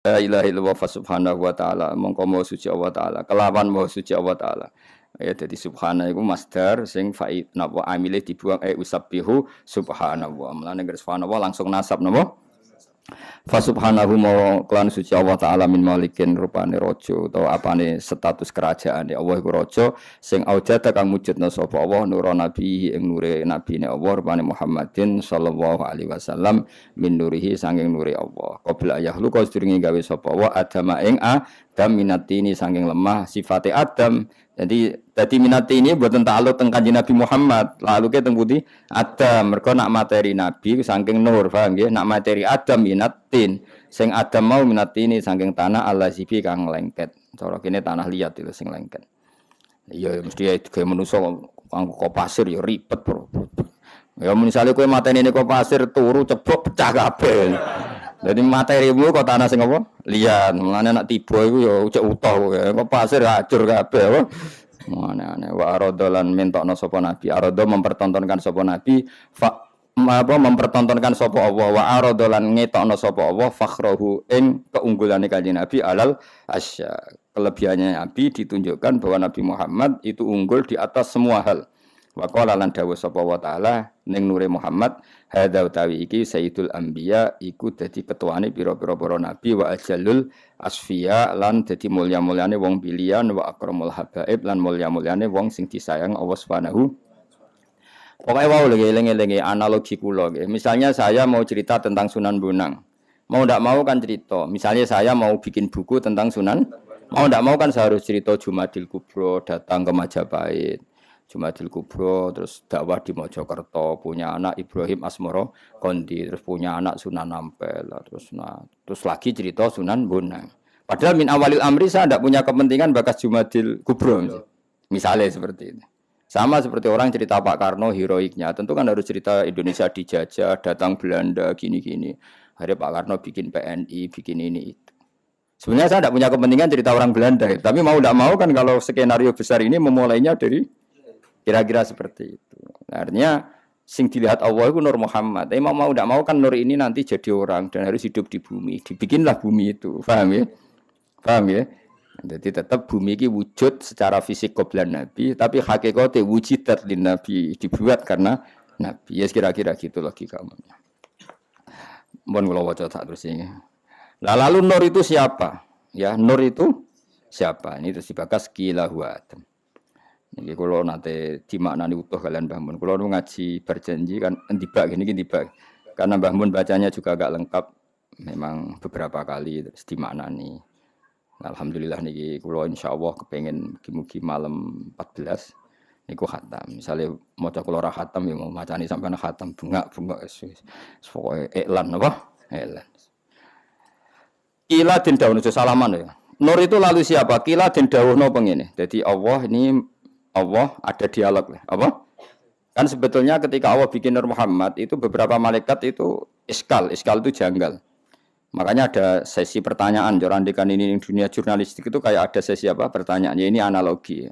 La ilaha illallah fa subhanahu wa ta'ala mongko maha suci Allah taala kelawan maha suci Allah taala ya dadi subhana iku masdar sing fa'il napa amile dibuang usabbihu subhanallah mulane garis subhanallah langsung nasab napa fa subhanahu ma klan suci Allah taala min malikin rupane raja utawa apane status kerajaane Allah iku raja sing aujada kang mujudna sapa Allah nura nabi ing nure nabine Allah rupane Muhammadin sallallahu alaihi wasallam min nurihi sanging nure Allah qabla yahlu ka sedurunge gawe sapa Allah adama ing adam minatini sanging lemah sifate adam jadi minati ini buatan ta'aluk teng Kanjeng Nabi Muhammad. Lalu ke teng putih Adam, mergo nak materi Nabi saking nur, paham nggih? Nak materi Adam minatin. Sing Adam mau minati ini saking tanah allazibi kang lengket. Cara kene tanah liat itu sing lengket. Iya mesti ya gawe manusa kok pasir ya ribet, Bro. Ya misale kowe mateni kok pasir turu ceblok pecah kabeh. Jadi materimu kok tanah sing apa? Liat. Mulane nak tiba iku ya cek utuh kok pasir hancur kabeh apa. Aneh-aneh wa aradolan mentokno sapa nabi. Arado mempertontonkan sapa nabi mempertontonkan sapa Allah wa aradolan ngetokno sapa Allah fakhrahu ing keunggulane kanjeng Nabi alal asya. Kelebihannya Nabi ditunjukkan bahwa Nabi Muhammad itu unggul di atas semua hal. Wa qala lan dawuh sapa wa taala ning nure Muhammad hadza utawi iki sayyidul anbiya iku dadi ketuane pira-pira para nabi wa ajallul asfiya lan dadi mulya-mulyane wong pilihan wa akramul habaib lan mulya-mulyane wong sing disayang Allah Subhanahu. Pokoke wau eling-eling analogi kula nggih. Misalnya saya mau cerita tentang Sunan Bonang. Mau ndak mau kan cerita. Misalnya saya mau bikin buku tentang Sunan, mau ndak mau kan saya harus cerita Jumadil Kubro datang ke Majapahit. Jumadil Kubro, terus dakwah di Mojokerto, punya anak Ibrahim Asmoro Kondi, terus punya anak Sunan Ampel, terus lagi cerita Sunan Bonang. Padahal min awalil amri saya tidak punya kepentingan bakas Jumadil Kubro, misalnya seperti itu. Sama seperti orang cerita Pak Karno heroiknya, tentu kan harus cerita Indonesia dijajah, datang Belanda, gini-gini. Akhirnya Pak Karno bikin PNI, bikin ini itu. Sebenarnya saya tidak punya kepentingan cerita orang Belanda, tapi mau tidak mau kan kalau skenario besar ini memulainya dari kira-kira seperti itu. Nah, artinya sing dilihat Allah itu Nur Muhammad. Tapi mau tidak mau kan Nur ini nanti jadi orang dan harus hidup di bumi. Dibikinlah bumi itu. Paham ya? Paham ya? Jadi tetap bumi ini wujud secara fisik qabla Nabi, tapi hakikatnya wujudat lin Nabi dibuat karena Nabi. Ya kira-kira gitu logikanya. Mohon kula waca tak terus ini. Nah, lalu Nur itu siapa? Ya, Nur itu siapa? Ini terus dibakas qilahu Adam. Niki kula nate dimaknani utuh kalian Mbah Mun. Kula ngaji berjanji kan entibak gini tibak. Karena Mbah Mun bacanya juga agak lengkap. Memang beberapa kali terus dimaknani. Alhamdulillah niki kula insyaallah kepengin mugi-mugi malam 14 niku khatam. Misale maca kula ra khatam ya mau macani sampean khatam bengak-bengak wis pokoke iklan apa? Iklan. Kila den dawuh salaman ya. Nur itu lalu siapa? Kila den dawuhno pengene. Jadi Allah ada dialog apa? Kan sebetulnya ketika Allah bikin Nur Muhammad itu beberapa malaikat itu iskal itu janggal. Makanya ada sesi pertanyaan. Jorandikan ini dunia jurnalistik itu kayak ada sesi apa? Pertanyaan. Ya ini analogi.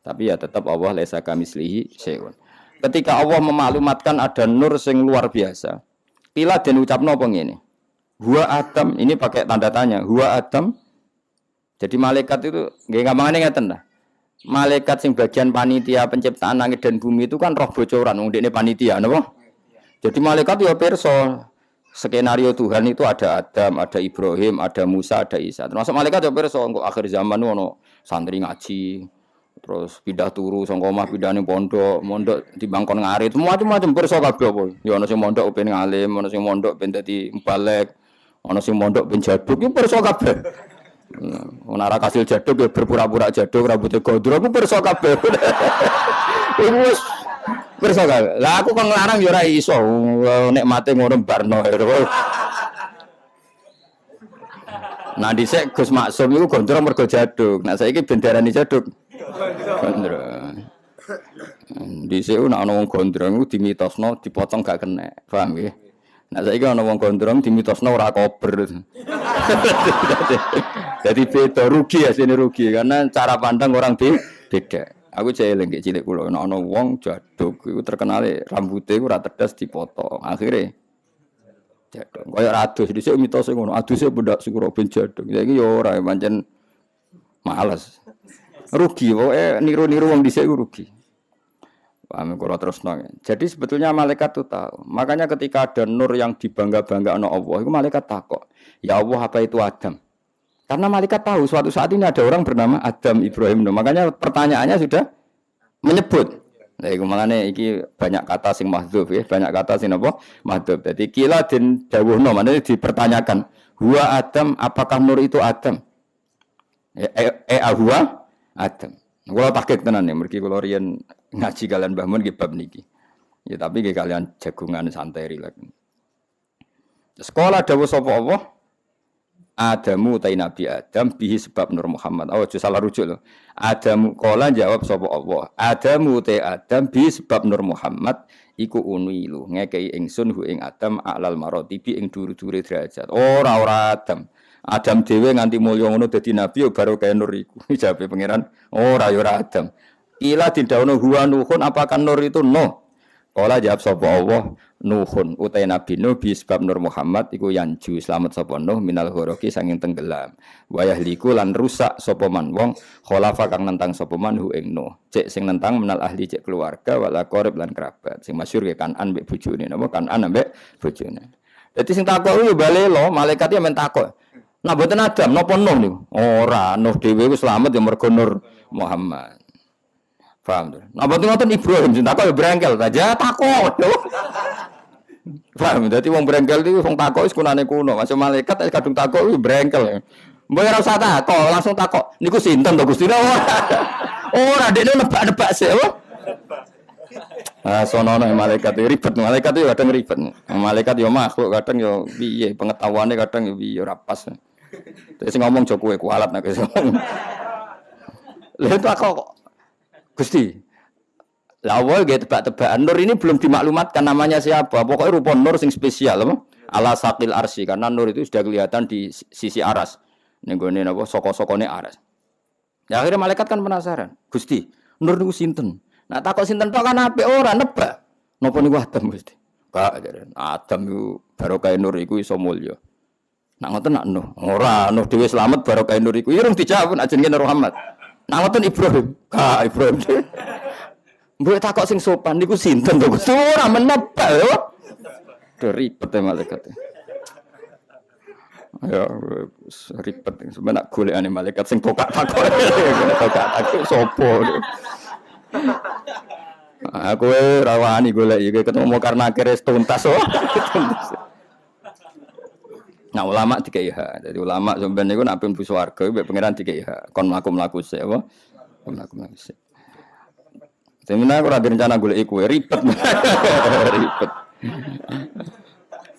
Tapi ya tetap Allah laisa kamislihi syai'un. Ketika Allah memaklumatkan ada nur sing luar biasa. Kila den ucapno pengene. Huwa Adam, ini pakai tanda tanya. Huwa Adam. Jadi malaikat itu nggih gampangane ngeten dah. Malaikat sing bagian panitia penciptaan langit dan bumi itu kan roh bocoran wong dekne panitia napa? Jadi malaikat ya pirsa skenario Tuhan itu ada Adam, ada Ibrahim, ada Musa, ada Isa. Termasuk malaikat ya pirsa engko akhir zaman ono santri ngaji terus pindah turu saka omah pindah ning pondok di bangkon ngarit macam-macam pirsa kabeh apa. Ya ono sing mondok ben ngalim, ono sing mondok ben dadi mubalek, ono sing mondok ben jaduk, ya pirsa kabeh. Ora kasil jaduk ya berpura-pura jaduk rambutnya gondrong aku pirsa kabeh. Iku wis pirsa kabeh. Lah aku kok nglarang ya ora iso nek mate ngono barno. Nah dhisik Gus Maksum iku gondrong mergo jaduk. Nah saiki bendarani jaduk. Gondrong. Dhisik nek ana wong gondrong iku dimitosno dipotong gak kena. Paham nggih? Nah saiki ana wong gondrong dimitosno ora kober. Jadi beda rugi ya sini rugi karena cara pandang orang beda. Aku jeling nggih cilik kula ana wong jaduk iku terkenal rambutnya ora tedas dipotong. Akhire Jadong. Kaya adus dhisik mitose ngono. Aduse budak sing ben jadong. Saiki ya ora pancen males. Rugi pokoke niru-niru wong dhisik rugi. Paham kula terusno. Jadi sebetulnya malaikat itu tahu. Makanya ketika ada nur yang dibangga-banggakan Allah, itu malaikat takok, "Ya Allah, apa itu Adam?" Karena malaikat tahu suatu saat ini ada orang bernama Adam Ibrahim. Makanya pertanyaannya sudah menyebut. Nah, iku makane iki banyak kata sing mahdzuf ya, banyak kata sing apa? Mahdzuf. Jadi kila den dawuhno, maknane dipertanyakan, "Huwa Adam, apakah nur itu Adam?" Huwa Adam. Kula takik tenan ya, mergi kula riyen ngaji kalian Mbah Mun nggih bab niki. Ya tapi nggih kalian jagungan santai rilek. Sekolah dawuh sapa Allah? Adamu ta Nabi Adam bihi sebab Nur Muhammad. Oh, aja salah rujuk lho. Adamu kala jawab sapa Allah. Adamu ta Adam bihi sebab Nur Muhammad iku unilu ngekei ingsun hu ing Adam alal maratibi ing duru-dure derajat. Ora Adam. Adam dhewe nganti mulya ngono dadi nabi yo baru kaya nur iku. Jawabe pangeran, ora yo ora Adam. Ila didhawuhna huwa nuhun apakah nur itu no? Kala jawab sapa Allah, nuhun utai nabi Nuh bi sebab Nur Muhammad iku yanju selamat sapa Nuh minal ghoroki sanging tenggelam. Wa yahliku lan rusak sapa man wong khalafa kang nentang sapa man hu ing Nuh. Cek sing nentang menal ahli cek keluarga wala qarib lan kerabat. Sing masyhur ke Kanan mbek bojone napa Kanan mbek bojone. Dadi sing takok yo balelo malaikat men takok. Nah mboten Adam napa Nuh niku? Ora, Nuh dhewe wis slamet ya mergo Nur Muhammad. Paham to? Nah mboten ngoten Ibrahim sing takok ya brengkel aja takok. Paham? Dadi wong brengkel iki wong takok wis kunane kuno, masuk malaikat kadung takok wis brengkel. Mbok ora usah takok, langsung takok. Niku sinten to Gusti? Ora, dekne nebak-nebak sik, apa? Ah sono malaikat ribet, malaikat itu kadang ribet. Malaikat yo makhluk kadang yo piye pengetahuane kadang yo piye ora pas. Terus ngomong jo kowe kualat nek wis ngomong. Lha itu kok Gusti. Lah awal ge tebak-tebakan nur ini belum dimaklumatkan namanya siapa. Pokoknya rupa nur sing spesial apa? Ala saqil arsy karena nur itu sudah kelihatan di sisi aras. Ning gone napa saka-sakane aras. Ya akhirnya malaikat kan penasaran. Gusti, nur niku sinten? Nah takok sinten tok kan apik ora nebak. Napa niku Adam Gusti? Kak jare Adam iku barokah nur iku iso mulya. Nak ngoten nak Nuh. Ora, Nuh dhewe slamet barokah nur iku. Ya rung dijawab nak jenenge Nur Muhammad. Nak ngoten Ibrahim. Kak Ibrahim. Mbok takok sing sopan niku sinten to Gusti? Ora menebak yo. Ribet malaikat. Ya ribet sebenarnya golekane malaikat sing tokak takok. Tokak takok sapa. Aku rawani golek iki ketemu karena akhirnya tuntas oh. Nah ulama dikai hak. Jadi ulama sampeyan niku nek mlebu swarga mbek pangeran dikai hak. Kon mlaku-mlaku sik apa? Kon mlaku-mlaku sik. Seminare ora direncana golek kowe ribet. Ribet.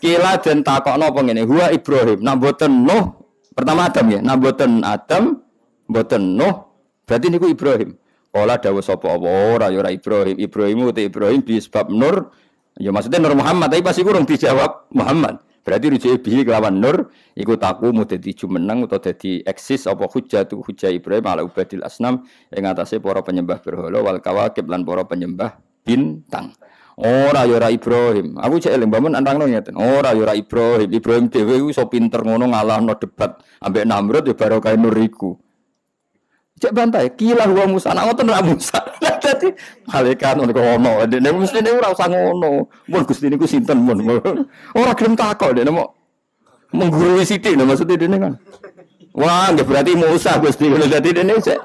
Kila den takokno apa ngene, huwa Ibrahim. Nak mboten Nuh, pertama Adam ya. Nak mboten Adam, mboten Nuh, berarti niku Ibrahim. Kala dawuh sapa ora ya ora Ibrahim. Ibrahimu te Ibrahim bi sebab Nur. Ya maksudnya Nur Muhammad, tapi pas iku urung dijawab Muhammad. Berarti rujuke bihi kelawan Nur iku takumu dadi jumeneng utawa dadi eksis apa hujjah Ibrahim ala ubadil asnam ing atase para penyembah berhala wal kawakib lan para penyembah bintang. Ora ya ora Ibrahim. Aku cek eling mbamun antangno ngeten. Ora ya ora Ibrahim. Ibrahim dhewe iso pinter ngono ngalahno debat ambek Namrud ya barokah Nur iku. Cek bantai, kila huwa Musa, nak ngoten ra Musa. Dadi malaikat ngono kok ono. Dene mestine ora usah ngono. Mun Gusti niku sinten mun. Ora gelem takok dene mau menggurui sithik lho maksud dene kan. Wah, nggih berarti Musa Gusti lho dadi dene cek.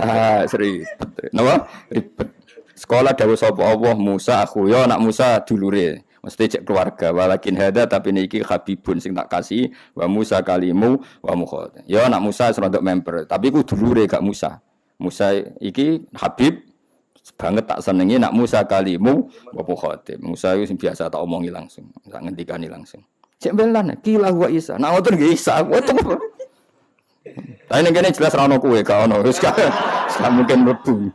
Ah, ribet. Napa? Ribet. Sekolah dawuh sapa Allah Musa aku ya anak Musa dulure. Mesti cek keluarga walakin hada tapi niki habibun sing tak kasih wa Musa kalimu wa mukhad. Ya anak Musa serodok member, tapi ku dulure gak Musa. Musa iki habib banget tak senengi nak Musa kalimu wa mukhad. Musa itu sing biasa tak omongi langsung, tak ngendikani langsung. Cek belan kila wa Isa. Nak ngoten nggih Isa. Tapi ning kene jelas ra ono kowe gak ono. Wis gak mungkin mlebu.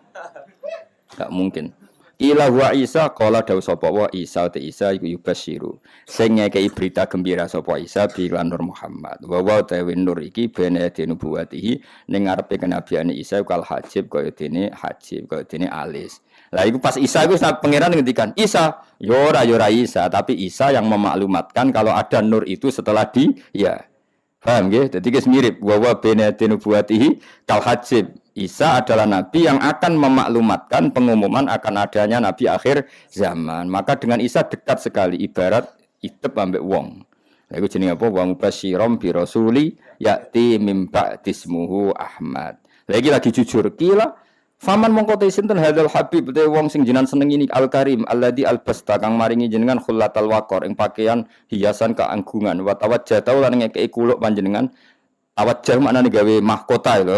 Gak mungkin. Ila wa Isa qala dawu sapa wa Isa te Isa iku yubasyiru sing ngekeki berita gembira sapa Isa bi Nur Muhammad wa wa ta'wi nur iki bene dinubuwatihi ning ngarepe kenabiane Isa kal hajib kaya dene hajib kaya dene alis Lah iku pas Isa iku pangeran ngendikan, Isa, yo ora Isa, tapi Isa yang memaklumatkan kalau ada nur itu setelah dia. Paham nggih? Dadi guys mirip wa baina nubuwatihi kal hajib. Isa adalah nabi yang akan memaklumatkan pengumuman akan adanya nabi akhir zaman. Maka dengan Isa dekat sekali ibarat itep ambek wong. Lha iku jenenge apa? Wa mubasyirom bi rasuli yati mim ba'dismuhu Ahmad. Lagi jujur kila faman mongko te sinten hadzal habib te wong sing jenengan seneng ini al karim alladzi albasta kang maringi jenengan khullatal waqor ing pakaian hiasan keanggungan wa tawajjata lan ngekeki kuluk panjenengan tawajjah maknane gawe mahkota lho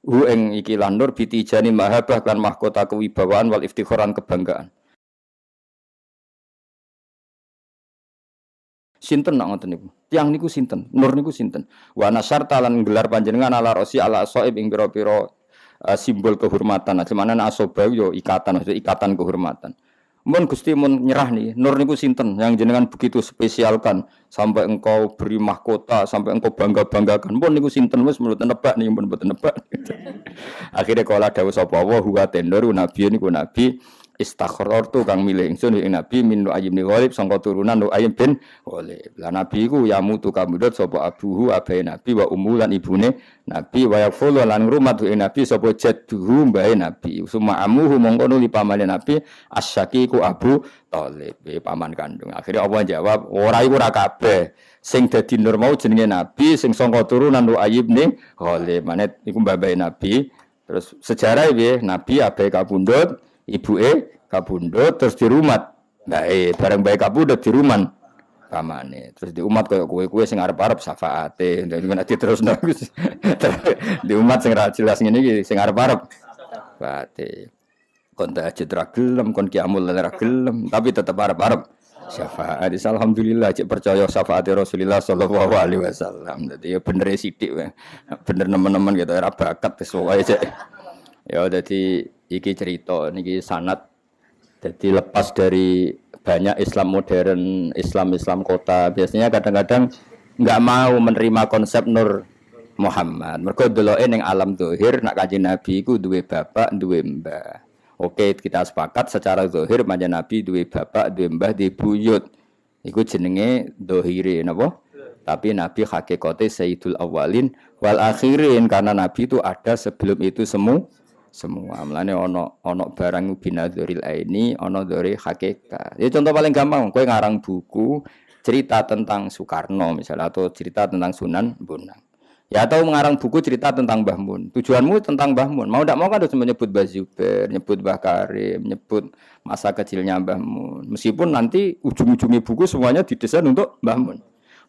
apa ing iki landur bitijani mahabah kan mahkota kewibawaan wal iftikharan kebanggaan. Sinten nak ngoten niku? Tiang niku sinten? Nur niku sinten? Wa nasyarta lan gelar panjenengan ala rosi ala asaib ing pira-pira simbol kehormatan. Semana asoba yo ikatan, maksud ikatan kehormatan. Mun Gusti mun nyerah nih, nur niku sinten yang jenengan begitu spesialkan sampai engkau beri mahkota, sampai engkau bangga-banggakan. Mun niku sinten wis mboten nebak nih, mun mboten nebak. Akhire kala dawuh sapa wa huwa tendoru nabi niku nabi istakhartu kang milih ingsun ing nabi min Nu'aym bin Ghalib sangka turunan Nu'aym bin Ghalib. Lah nabi iku ya mutu kamudut sapa abuhu abahe nabi wa ummu lan ibune nabi wa yaqulu lan ngrumat ing nabi sapa jadduhu mbahe nabi. Suma amuhu mongko nuli pamane nabi asyaqiqu Abu Thalib, paman kandung. Akhire Allah jawab, ora iku ora kabeh. Sing dadi nur mau jenenge nabi sing sangka turunan Nu'aym bin Ghalib. Manet iku mbahe nabi. Terus sejarah piye? Nabi abahe kabundut ibuke kabundut terus dirumat. Bae bareng bae kabundut diruman pamane. Terus di umat koyo kowe sing arep-arep syafaate. Nek diterusno di umat sing ra jelas ngene iki sing arep-arep syafaate. Kon tahajud ra gelem, kon qiyamul lail ra gelem, tapi tetep arep-arep syafaat. Alhamdulillah cek percaya syafaate Rasulullah sallallahu alaihi wasallam. Dadi ya bener sithik wae. Bener nemen-nemen gitu ora bakat wis wae cek. Ya dadi iki cerita niki sanad jadi lepas dari banyak Islam modern, Islam kota biasanya kadang-kadang enggak mau menerima konsep Nur Muhammad. Mergo deloke ning alam zahir nak Kanjeng Nabi iku duwe bapak, duwe mbah. Oke, kita sepakat secara zahir panjang Nabi duwe bapak, duwe mbah, duwe buyut. Iku jenenge zahire napa? Tapi Nabi hakikate Sayyidul Awwalin wal Akhirin karena Nabi itu ada sebelum itu semua. Mulane ana barang binadzuril aini, ana dzuri hakikat. Ya contoh paling gampang, kowe ngarang buku cerita tentang Soekarno misalnya atau cerita tentang Sunan Bonang. Ya atau mengarang buku cerita tentang Mbah Mun. Tujuanmu tentang Mbah Mun. Mau ndak mau kan harus menyebut Mbah Zubair, menyebut Mbah Karim, menyebut masa kecilnya Mbah Mun. Meskipun nanti ujung-ujungnya buku semuanya didesain untuk Mbah Mun.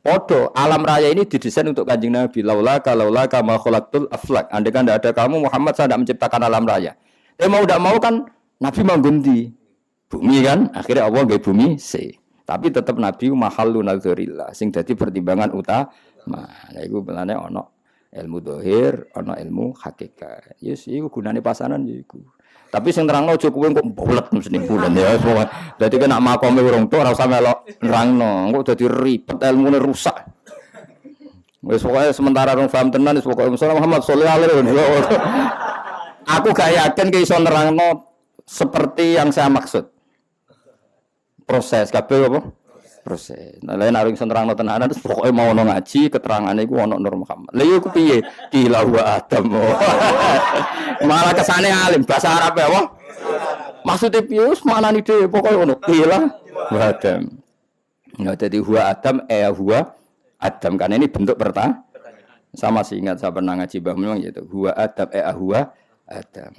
Podo, alam raya ini didesain untuk Kanjeng Nabi. Laulaka ma khalaqtul aflak. Andai kan tidak ada kamu Muhammad saya tidak menciptakan alam raya. Mau tidak mau kan Nabi manggundi bumi kan. Akhirnya Allah nggih bumi tapi tetap Nabi mahallun nadzurillah. Sing dadi pertimbangan utama. Nah iku belane ana ilmu zahir, ana ilmu hakikat. Yes, iku gunane pasanan iku. Tapi sing nerangno aja kowe kok bulet mesti bulan ya. Dadi kena makome urung tok ora usah melok nerangno. Engko dadi ribet ilmune rusak. Wis pokoke sementara rong paham tenan wis pokoke Muhammad sallallahu alaihi wasallam. Aku gak yakin ke iso nerangno seperti yang saya maksud. Proses kabeh apa? Proses. Nah, lain arep iso nerangno tenanan terus pokoke mau ono ngaji keterangane iku ono Nur Muhammad. Lha iku piye? Gila wa Adam. Malah kesane alim bahasa Arab ya, wah. Maksudnya piye wis manani dhewe pokoke ono. Gila wa Adam. Nah, jadi huwa Adam huwa Adam kan ini bentuk pertama. Sama sih ingat saya pernah ngaji Mbah memang gitu. Huwa Adam huwa Adam.